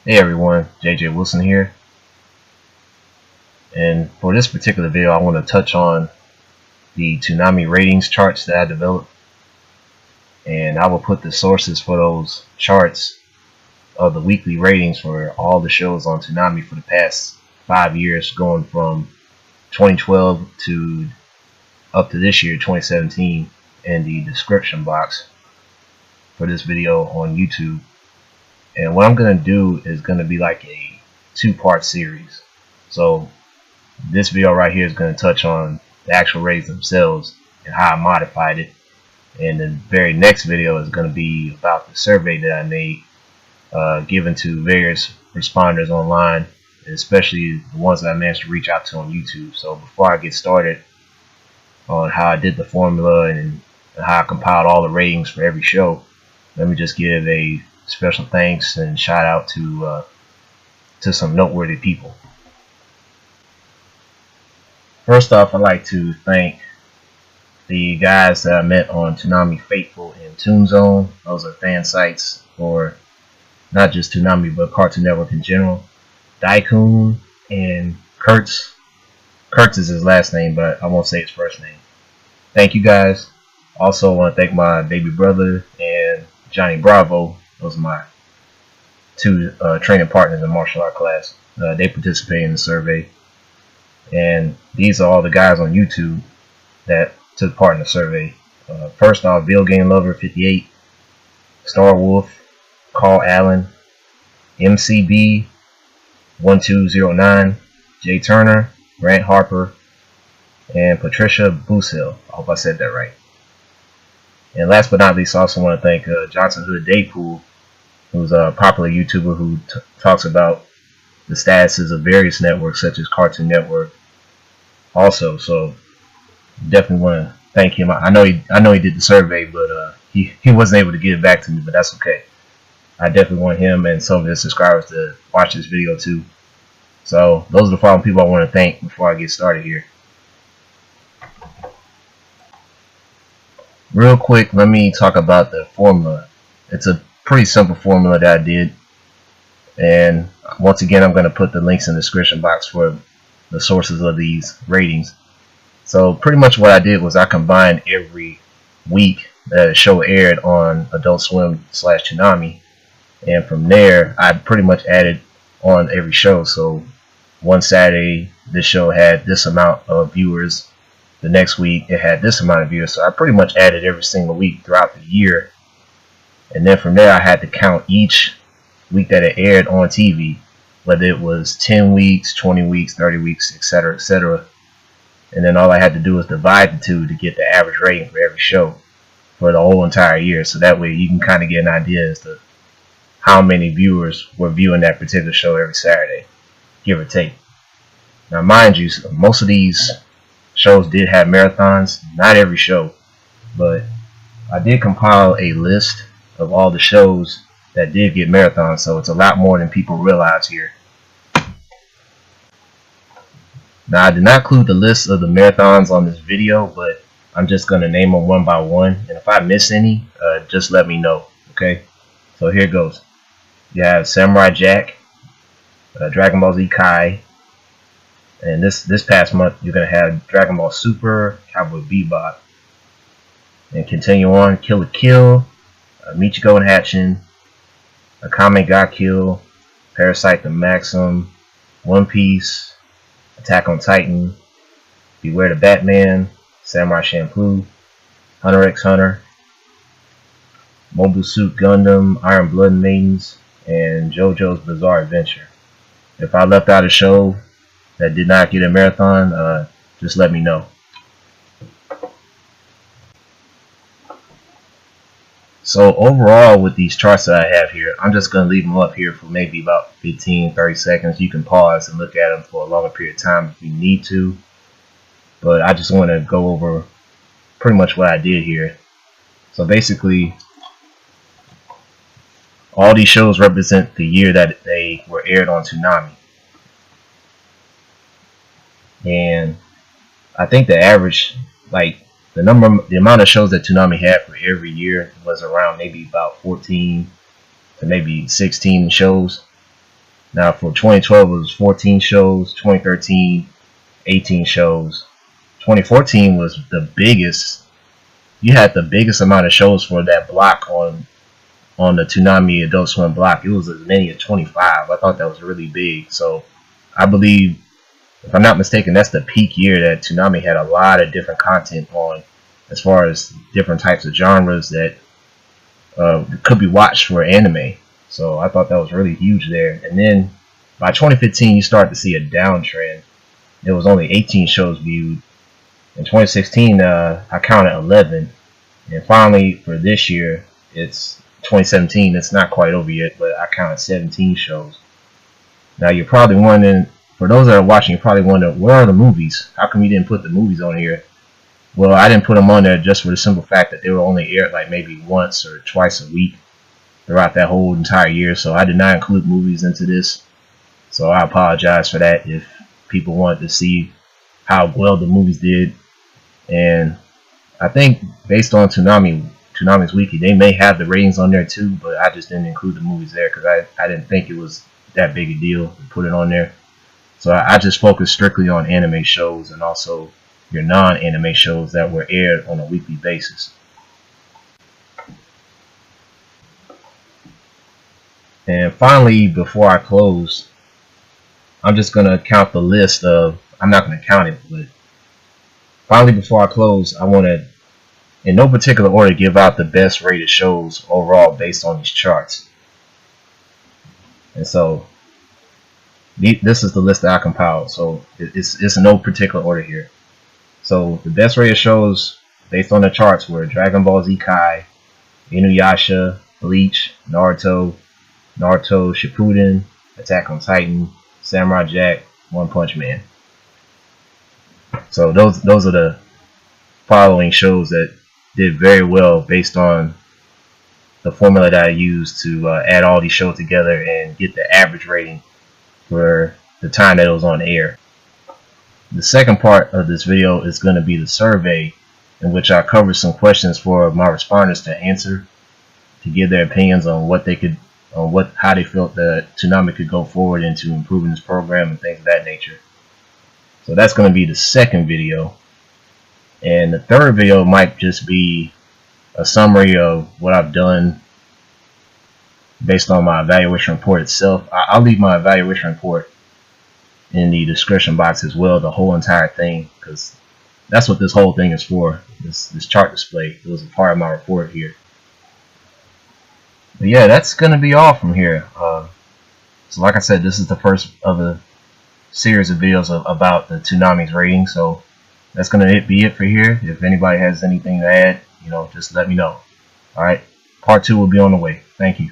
Hey everyone, JJ Wilson here, and for this particular video I want to touch on the Toonami ratings charts that I developed, and I will put the sources for those charts of the weekly ratings for all the shows on Toonami for the past 5 years, going from 2012 to up to this year, 2017, in the description box for this video on YouTube. And what I'm going to do is going to be like a two-part series. So this video right here is going to touch on the actual ratings themselves and how I modified it. And the very next video is going to be about the survey that I made, given to various responders online, especially the ones that I managed to reach out to on YouTube. So before I get started on how I did the formula and how I compiled all the ratings for every show, let me just give a special thanks and shout out to some noteworthy people. First off, I'd like to thank the guys that I met on Toonami Faithful and Toon Zone. Those are fan sites for not just Toonami but Cartoon Network in general. Daikun and Kurtz. Kurtz is his last name, but I won't say his first name. Thank you guys. Also want to thank my baby brother and Johnny Bravo. Those are my two training partners in martial art class. They participated in the survey. And these are all the guys on YouTube that took part in the survey. First off, Bill Game Lover 58, Star Wolf, Carl Allen, MCB 1209, Jay Turner, Grant Harper, and Patricia Boosill. I hope I said that right. And last but not least, I also want to thank Johnson Hood Daypool, who's a popular YouTuber who talks about the statuses of various networks such as Cartoon Network. Also, so definitely want to thank him. I know he did the survey, but he wasn't able to get it back to me, but that's okay. I definitely want him and some of his subscribers to watch this video too. So those are the following people I want to thank before I get started here. Real quick, let me talk about the formula. It's a pretty simple formula that I did, and once again I'm going to put the links in the description box for the sources of these ratings. So pretty much what I did was I combined every week that a show aired on Adult Swim / Toonami, and from there I pretty much added on every show. So one Saturday this show had this amount of viewers, the next week it had this amount of viewers. So I pretty much added every single week throughout the year, and then from there I had to count each week that it aired on TV, whether it was 10 weeks, 20 weeks, 30 weeks, etc., etc. And then all I had to do was divide the two to get the average rating for every show for the whole entire year. So that way you can kind of get an idea as to how many viewers were viewing that particular show every Saturday, give or take. Now mind you, most of these shows did have marathons, not every show, but I did compile a list of all the shows that did get marathons, so it's a lot more than people realize here. Now I did not include the list of the marathons on this video, but I'm just going to name them one by one, and if I miss any, just let me know, okay? So here goes. You have Samurai Jack, Dragon Ball Z Kai, and this past month you're going to have Dragon Ball Super, Cowboy Bebop, and continue on, Kill la Kill, Michiko and Hatchin, Akame ga Kill, Parasite the Maxim, One Piece, Attack on Titan, Beware the Batman, Samurai Champloo, Hunter x Hunter, Mobile Suit Gundam, Iron Blood Maidens, and JoJo's Bizarre Adventure. If I left out a show that did not get a marathon, just let me know. So overall, with these charts that I have here, I'm just going to leave them up here for maybe about 15-30 seconds. You can pause and look at them for a longer period of time if you need to, but I just want to go over pretty much what I did here. So basically, all these shows represent the year that they were aired on Toonami, and I think the average, like the amount of shows that Toonami had for every year was around maybe about 14 to maybe 16 shows. Now for 2012 it was 14 shows, 2013 18 shows. 2014 was the biggest. You had the biggest amount of shows for that block on the Toonami Adult Swim block. It was as many as 25. I thought that was really big. So I believe, if I'm not mistaken, that's the peak year that Toonami had a lot of different content on, as far as different types of genres that could be watched for anime. So I thought that was really huge there. And then by 2015, you start to see a downtrend. There was only 18 shows viewed. In 2016, I counted 11. And finally, for this year, it's 2017. It's not quite over yet, but I counted 17 shows. Now you're probably wondering, for those that are watching, you're probably wondering, where are the movies? How come you didn't put the movies on here? Well, I didn't put them on there just for the simple fact that they were only aired like maybe once or twice a week throughout that whole entire year. So I did not include movies into this. So I apologize for that if people wanted to see how well the movies did. And I think based on Toonami's Wiki, they may have the ratings on there too, but I just didn't include the movies there because I didn't think it was that big a deal to put it on there. So I just focused strictly on anime shows and also your non-anime shows that were aired on a weekly basis. And finally, before I close, I'm just going to count the list of, I'm not going to count it, but finally before I close, I want to, in no particular order, give out the best rated shows overall based on these charts. And so this is the list that I compiled. So it's in no particular order here. So the best rated shows based on the charts were Dragon Ball Z Kai, Inuyasha, Bleach, Naruto Shippuden, Attack on Titan, Samurai Jack, One Punch Man. So those are the following shows that did very well based on the formula that I used to add all these shows together and get the average rating for the time that it was on air. The second part of this video is going to be the survey, in which I cover some questions for my respondents to answer, to give their opinions on what they could, how they felt that Toonami could go forward into improving this program and things of that nature. So that's going to be the second video. And the third video might just be a summary of what I've done based on my evaluation report itself. I'll leave my evaluation report in the description box as well, the whole entire thing, because that's what this whole thing is for. This chart display, it was a part of my report here. But yeah, that's going to be all from here. So like I said, this is the first of a series of videos about the Toonami's rating. So that's going to be it for here. If anybody has anything to add, just let me know. Alright, part 2 will be on the way. Thank you.